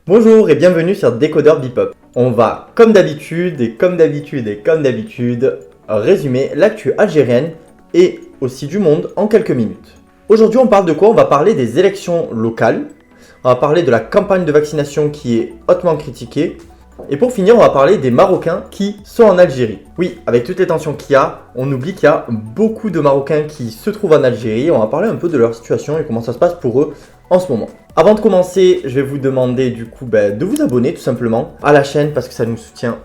Bonjour et bienvenue sur Décodeur Bebop. On va, comme d'habitude, résumer l'actu algérienne et aussi du monde en quelques minutes. Aujourd'hui, on parle de quoi? On va parler des élections locales, on va parler de la campagne de vaccination qui est hautement critiquée, et pour finir, on va parler des Marocains qui sont en Algérie. Oui, avec toutes les tensions qu'il y a, on oublie qu'il y a beaucoup de Marocains qui se trouvent en Algérie. On va parler un peu de leur situation et comment ça se passe pour eux en ce moment. Avant de commencer, je vais vous demander de vous abonner tout simplement à la chaîne parce que ça nous soutient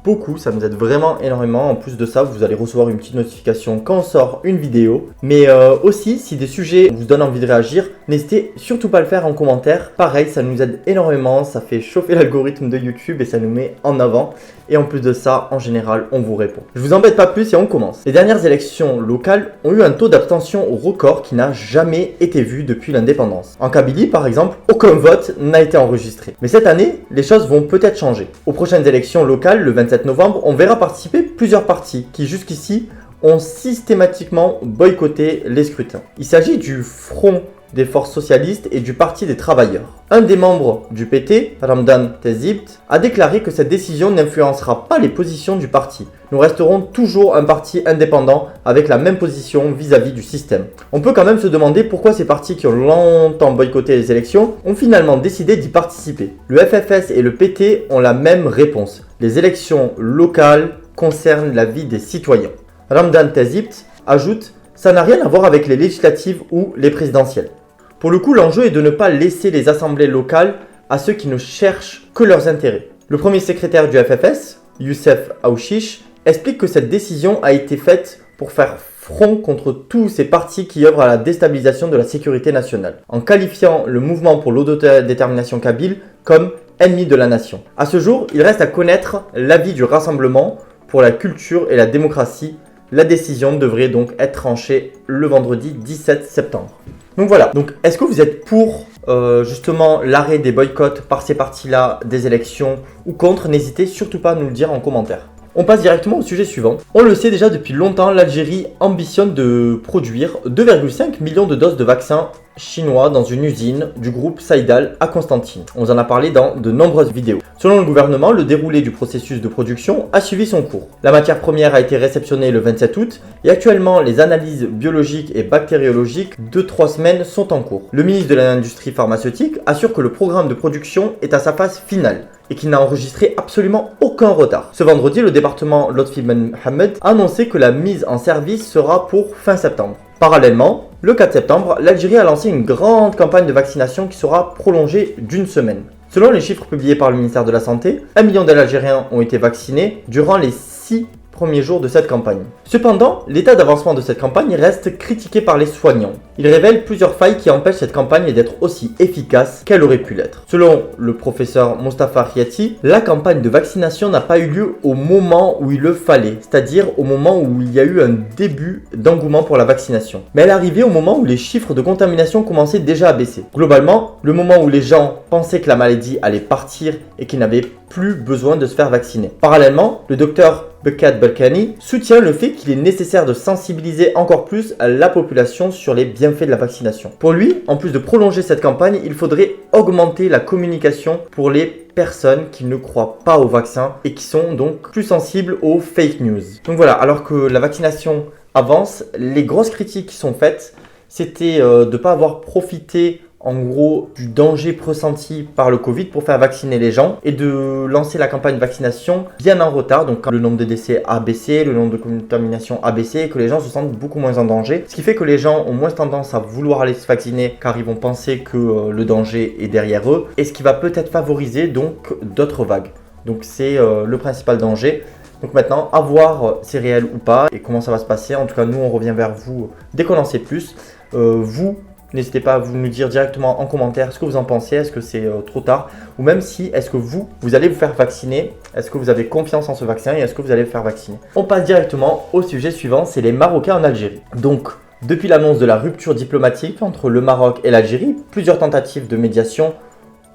beaucoup, ça nous aide vraiment énormément. En plus de ça, vous allez recevoir une petite notification quand on sort une vidéo. Mais aussi, si des sujets vous donnent envie de réagir, n'hésitez surtout pas à le faire en commentaire. Pareil, ça nous aide énormément, ça fait chauffer l'algorithme de YouTube et ça nous met en avant. Et en plus de ça, en général, on vous répond. Je vous embête pas plus et on commence. Les dernières élections locales ont eu un taux d'abstention record qui n'a jamais été vu depuis l'indépendance. En Kabylie, par exemple, aucun vote n'a été enregistré. Mais cette année, les choses vont peut-être changer. Aux prochaines élections locales, le 27 novembre, on verra participer plusieurs partis qui jusqu'ici ont systématiquement boycotté les scrutins. Il s'agit du Front des forces socialistes et du Parti des travailleurs. Un des membres du PT, Ramdan Tezibt, a déclaré que cette décision n'influencera pas les positions du parti. Nous resterons toujours un parti indépendant avec la même position vis-à-vis du système. On peut quand même se demander pourquoi ces partis qui ont longtemps boycotté les élections ont finalement décidé d'y participer. Le FFS et le PT ont la même réponse. Les élections locales concernent la vie des citoyens. Ramdan Tezibt ajoute: ça n'a rien à voir avec les législatives ou les présidentielles. Pour le coup, l'enjeu est de ne pas laisser les assemblées locales à ceux qui ne cherchent que leurs intérêts. Le premier secrétaire du FFS, Youssef Aouchiche, explique que cette décision a été faite pour faire front contre tous ces partis qui œuvrent à la déstabilisation de la sécurité nationale, en qualifiant le mouvement pour l'autodétermination kabyle comme ennemi de la nation. À ce jour, il reste à connaître l'avis du Rassemblement pour la culture et la démocratie. La décision devrait donc être tranchée le vendredi 17 septembre. Donc voilà, est-ce que vous êtes pour justement l'arrêt des boycotts par ces partis-là des élections ou contre? N'hésitez surtout pas à nous le dire en commentaire. On passe directement au sujet suivant. On le sait déjà depuis longtemps, l'Algérie ambitionne de produire 2,5 millions de doses de vaccins chinois dans une usine du groupe Saïdal à Constantine. On vous en a parlé dans de nombreuses vidéos. Selon le gouvernement, le déroulé du processus de production a suivi son cours. La matière première a été réceptionnée le 27 août et actuellement les analyses biologiques et bactériologiques de 3 semaines sont en cours. Le ministre de l'Industrie pharmaceutique assure que le programme de production est à sa phase finale et qu'il n'a enregistré absolument aucun retard. Ce vendredi, le département Lotfi Ben Mohamed a annoncé que la mise en service sera pour fin septembre. Parallèlement, le 4 septembre, l'Algérie a lancé une grande campagne de vaccination qui sera prolongée d'une semaine. Selon les chiffres publiés par le ministère de la Santé, 1 million d'Algériens ont été vaccinés durant les 6 premiers jours de cette campagne. Cependant, l'état d'avancement de cette campagne reste critiqué par les soignants. Il révèle plusieurs failles qui empêchent cette campagne d'être aussi efficace qu'elle aurait pu l'être. Selon le professeur Mostafa Riati, la campagne de vaccination n'a pas eu lieu au moment où il le fallait, c'est-à-dire au moment où il y a eu un début d'engouement pour la vaccination. Mais elle est arrivée au moment où les chiffres de contamination commençaient déjà à baisser. Globalement, le moment où les gens pensaient que la maladie allait partir et qu'ils n'avaient plus besoin de se faire vacciner. Parallèlement, le docteur Bekat Balkani soutient le fait qu'il est nécessaire de sensibiliser encore plus la population sur les bienfaits de la vaccination. Pour lui, en plus de prolonger cette campagne, il faudrait augmenter la communication pour les personnes qui ne croient pas au vaccin et qui sont donc plus sensibles aux fake news. Donc voilà, alors que la vaccination avance, les grosses critiques qui sont faites, c'était de ne pas avoir profité en gros du danger pressenti par le Covid pour faire vacciner les gens et de lancer la campagne de vaccination bien en retard. Donc le nombre de décès a baissé, le nombre de contaminations a baissé et que les gens se sentent beaucoup moins en danger. Ce qui fait que les gens ont moins tendance à vouloir aller se vacciner car ils vont penser que le danger est derrière eux et ce qui va peut-être favoriser donc d'autres vagues. Donc c'est le principal danger. Donc maintenant, à voir si c'est réel ou pas et comment ça va se passer. En tout cas, nous on revient vers vous dès qu'on en sait plus. N'hésitez pas à vous nous dire directement en commentaire ce que vous en pensez, est-ce que c'est trop tard ou même si est-ce que vous allez vous faire vacciner, est-ce que vous avez confiance en ce vaccin et est-ce que vous allez vous faire vacciner. On passe directement au sujet suivant, c'est les Marocains en Algérie. Donc, depuis l'annonce de la rupture diplomatique entre le Maroc et l'Algérie, plusieurs tentatives de médiation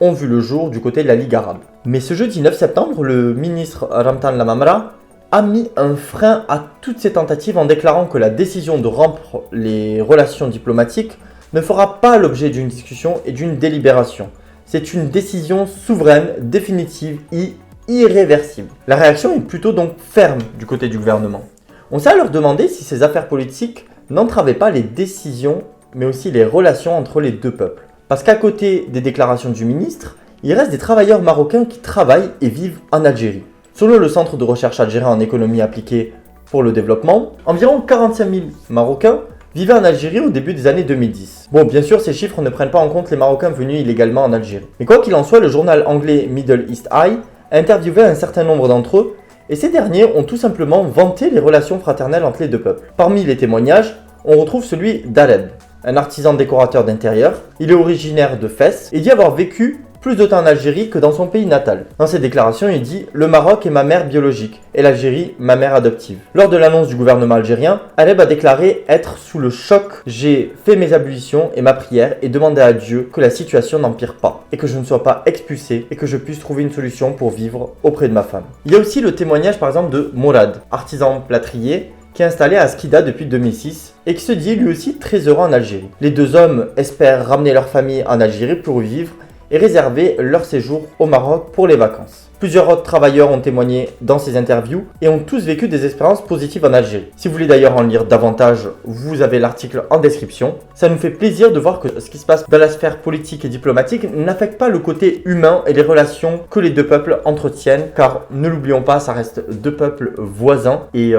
ont vu le jour du côté de la Ligue arabe. Mais ce jeudi 9 septembre, le ministre Ramtan Lamamra a mis un frein à toutes ces tentatives en déclarant que la décision de rompre les relations diplomatiques ne fera pas l'objet d'une discussion et d'une délibération. C'est une décision souveraine, définitive et irréversible. La réaction est plutôt donc ferme du côté du gouvernement. On s'est alors demandé si ces affaires politiques n'entravaient pas les décisions, mais aussi les relations entre les deux peuples. Parce qu'à côté des déclarations du ministre, il reste des travailleurs marocains qui travaillent et vivent en Algérie. Selon le Centre de recherche algérien en économie appliquée pour le développement, environ 45 000 Marocains vivaient en Algérie au début des années 2010. Bon, bien sûr, ces chiffres ne prennent pas en compte les Marocains venus illégalement en Algérie. Mais quoi qu'il en soit, le journal anglais Middle East Eye a interviewé un certain nombre d'entre eux, et ces derniers ont tout simplement vanté les relations fraternelles entre les deux peuples. Parmi les témoignages, on retrouve celui d'Aleb, un artisan décorateur d'intérieur. Il est originaire de Fès et dit avoir vécu plus de temps en Algérie que dans son pays natal. Dans ses déclarations, il dit « Le Maroc est ma mère biologique et l'Algérie ma mère adoptive ». Lors de l'annonce du gouvernement algérien, Aleb a déclaré être sous le choc. « J'ai fait mes ablutions et ma prière et demandé à Dieu que la situation n'empire pas et que je ne sois pas expulsé et que je puisse trouver une solution pour vivre auprès de ma femme ». Il y a aussi le témoignage par exemple de Mourad, artisan plâtrier, qui est installé à Skida depuis 2006 et qui se dit lui aussi très heureux en Algérie. Les deux hommes espèrent ramener leur famille en Algérie pour y vivre et réserver leur séjour au Maroc pour les vacances. Plusieurs autres travailleurs ont témoigné dans ces interviews et ont tous vécu des expériences positives en Algérie. Si vous voulez d'ailleurs en lire davantage, vous avez l'article en description. Ça nous fait plaisir de voir que ce qui se passe dans la sphère politique et diplomatique n'affecte pas le côté humain et les relations que les deux peuples entretiennent, car ne l'oublions pas, ça reste deux peuples voisins et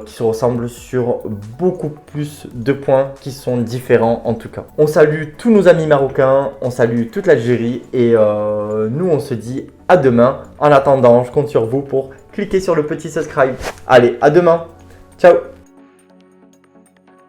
qui se ressemblent sur beaucoup plus de points qui sont différents en tout cas. On salue tous nos amis marocains, on salue toute l'Algérie et nous on se dit à demain. En attendant, je compte sur vous pour cliquer sur le petit subscribe. Allez, à demain. Ciao.